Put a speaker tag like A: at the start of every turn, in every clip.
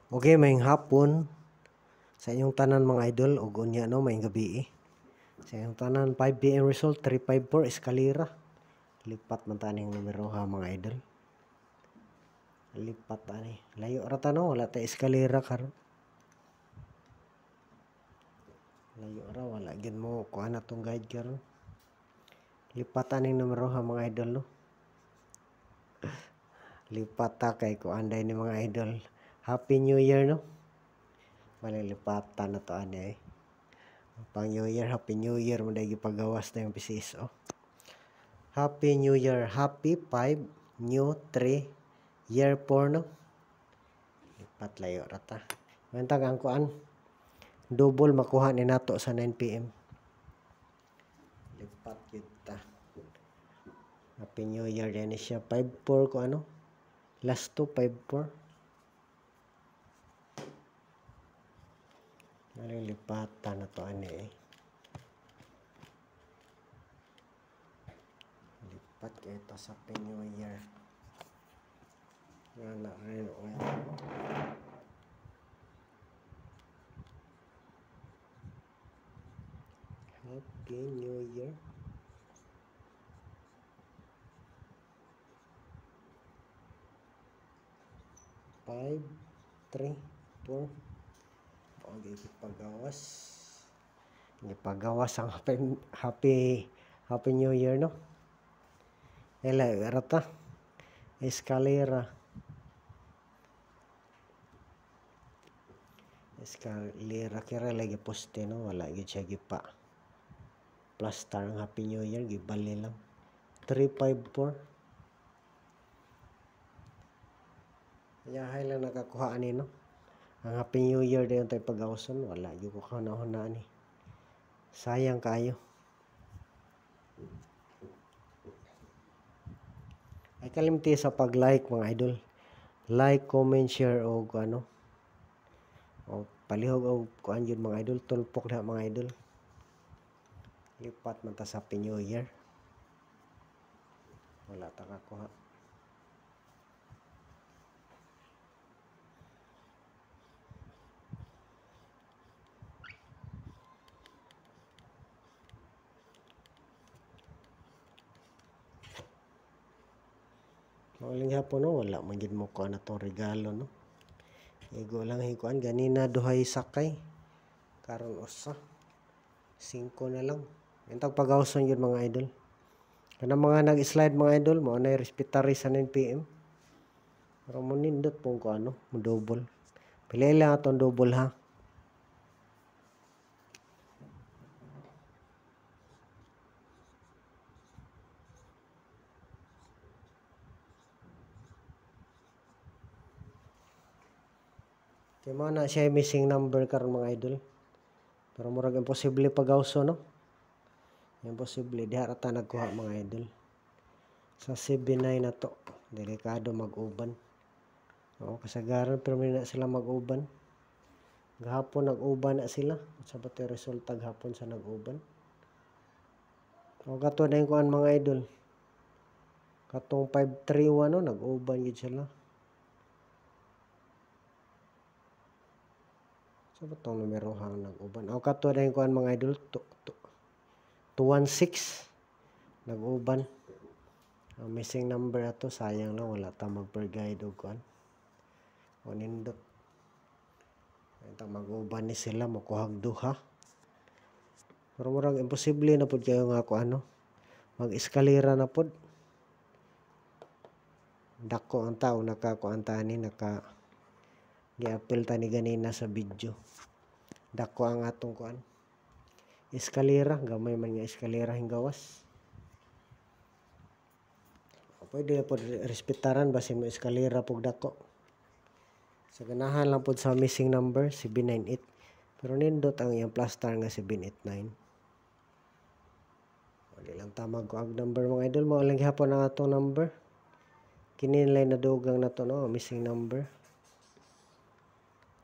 A: Okay, mayong hapon sa inyong tanan mga idol ug unya no mayong gabi. Sa inyong tanan 5 PM result 354 eskalera. Lipat man taning numero ha mga idol. Lipat ani. Layo ra ta no, wala ta eskalera karon. Layo ra wala gid mo kuan na tong guide karon. Lipat taning numero ha mga idol no. Lipat ta kay kuan day ni mga idol. Happy New Year no. Malilipatan na to ani. Pang New Year, Happy New Year mo dahil gipagawas na yung PCSO. Happy New Year, Happy 5, New 3, Year 4 no. Lipat layo rata. Mantag ang kuan, double makuha ni nato sa 9 PM. Lipat kita. Happy New Year din siya. 5-4 ko ano. Last 2, 5-4. Malilipatan na to ani eh. Lipat kayo ito sa Happy New Year. Wala rin o yan. Happy New Year. Five, 3, 4. Okay, ipagawas. Ipagawas ang Happy New Year no. Ela rata. Eskalera. Eskalera kira lagi poste no, wala gid siya gipa. Plus star ang Happy New Year gibali lang. 354. Yahay lang nakakuha ani no. Ang Happy New Year dayon tay pag-awson wala gyud ko kanahon ni. Sayang kayo. Ay kalimti sa pag-like mga idol. Like, comment, share og ano. O palihog og kuan jud mga idol, tulpok na mga idol. Lipat man ta sa Happy New Year. Wala ta kakuha. Mauling hapon no, wala man gid mo kuan atong regalo no. Igo lang hikuan ganina duhay sakay. Karon usa. 5 na lang. Intag pag-awson yun mga idol. Kanang mga nag-slide mga idol mo na respetary sa 9 PM. Pero mo nindot pong ko ano, mo double. Pili lang atong double ha. Kaya mo na siya missing number karon mga idol. Pero murag imposible pag-awso no. Imposible diha ra ta nagkuha mga idol. Sa 79 na to, delikado mag-uban. Oo, kasagaran pero may na sila mag-uban. Gahapon nag-uban na sila. Sa pati resulta gahapon sa nag-uban. O kato na yung kuan mga idol. Katong 531 no, nag-uban yun sila. So ba itong numero hang nag-uban? O kato na yung kuan mga idol. 216 nag-uban. Ang missing number na to, sayang lang wala ta mag-per guide o kuan. O nindot. Ito mag-uban ni sila, makuhag duha. Pero murag imposible na pod kayo nga ako ano. Mag-eskalera na pod. Dako ang tao nakakuan tani naka gi-appeal tani ganina sa video. Dako ang atong kuan. Eskalera, gamay man nga eskalera hinggawas. Pwede po respetaran basin mo eskalera pug dako. Sa ganahan lang po sa missing number 798. Pero nindot ang iyang plus star nga 789. Wala lang tamag ko ang number mga idol. Maulang hapon ang atong number. Kininlay na dugang na to no, missing number.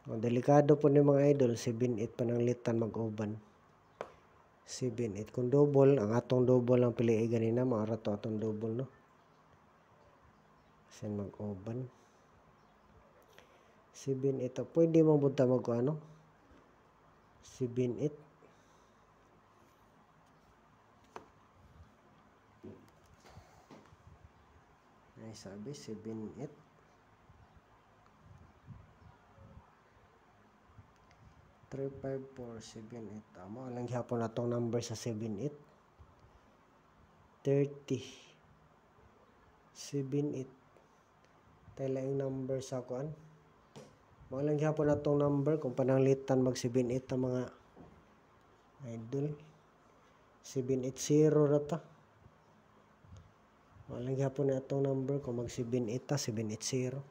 A: O, delikado po ni mga idol, 78 pa ng litan mag-uban. 78. Kung double, ang atong double ang piliin ganina, maara to atong double no. Sen mag-uban. 7-8. Pwede mong bunta ano? 7-8. Ay sabi 7-8. 35478. Tama lang gyapon atong number sa 7-8. 30. 7-8. Tay laing number sa kuan. Mo lang gyapon atong number kung pananglitan mag 7-8 ang mga idol. 780 ra ta. Mo lang gyapon atong number kung mag 7-8 ta, 780.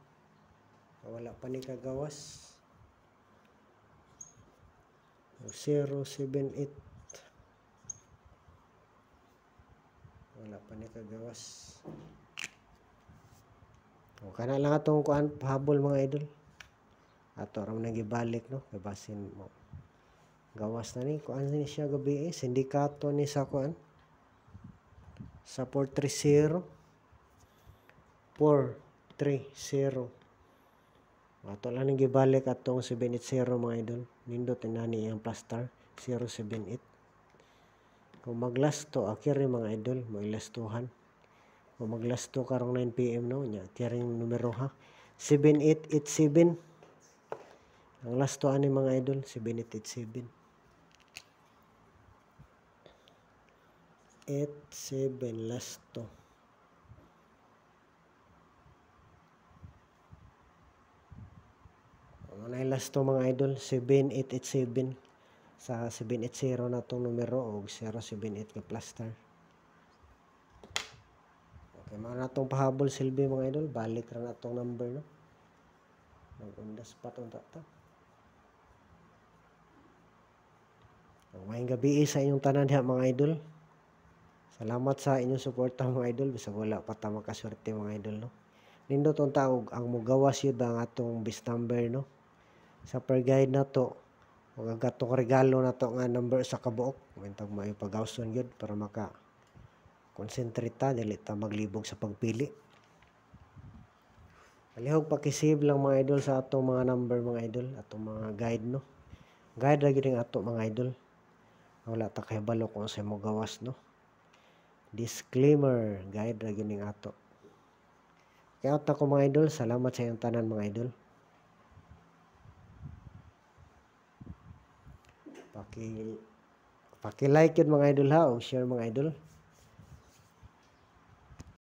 A: Wala pa ni kagawas. 078. Wala pa ni kagawas. O kana lang atong kuan pahabol mga idol. Ato ra man gibalik no, kay basin mo. Gawas na ni kuan ni siya gabi sindikato ni sa kuan. Sa 430. 430. Ato lang ni gibalik atong 780 mga idol. Nindot inani ang plaster 078. Kung maglasto akiri mga idol, mo ilastuhan. Kung maglasto karong 9 PM no nya kiring numero ha. 7887. Ang lasto ani mga idol 7887. 87 lasto. Ano na lasto mga idol 7887. Sa 780 na itong numero o 078 ka plaster. Okay, mga na itong pahabol silbi mga idol. Balik ra na itong number no. Nag-undas pa itong tata. Ngayong gabi sa inyong tanan diha mga idol. Salamat sa inyong suporta mga idol. Bisag wala pa ta makaswerte mga idol no. Nindot ang taog ang mugawas yun ang atong bis number no. Sa per guide na to mga gatong regalo na to nga number sa kabuok mentag may pagawson gyud para maka concentrate ta dili ta maglibog sa pagpili. Palihog pakisave lang mga idol sa atong mga number mga idol atong mga guide no. Guide ra gyud ato mga idol. Wala ta kahibalo kung sa mo gawas no. Disclaimer, guide ra gyud ato. Kaya ta ko mga idol, salamat sa iyong tanan mga idol. Paki-like yun mga idol ha, o share mga idol.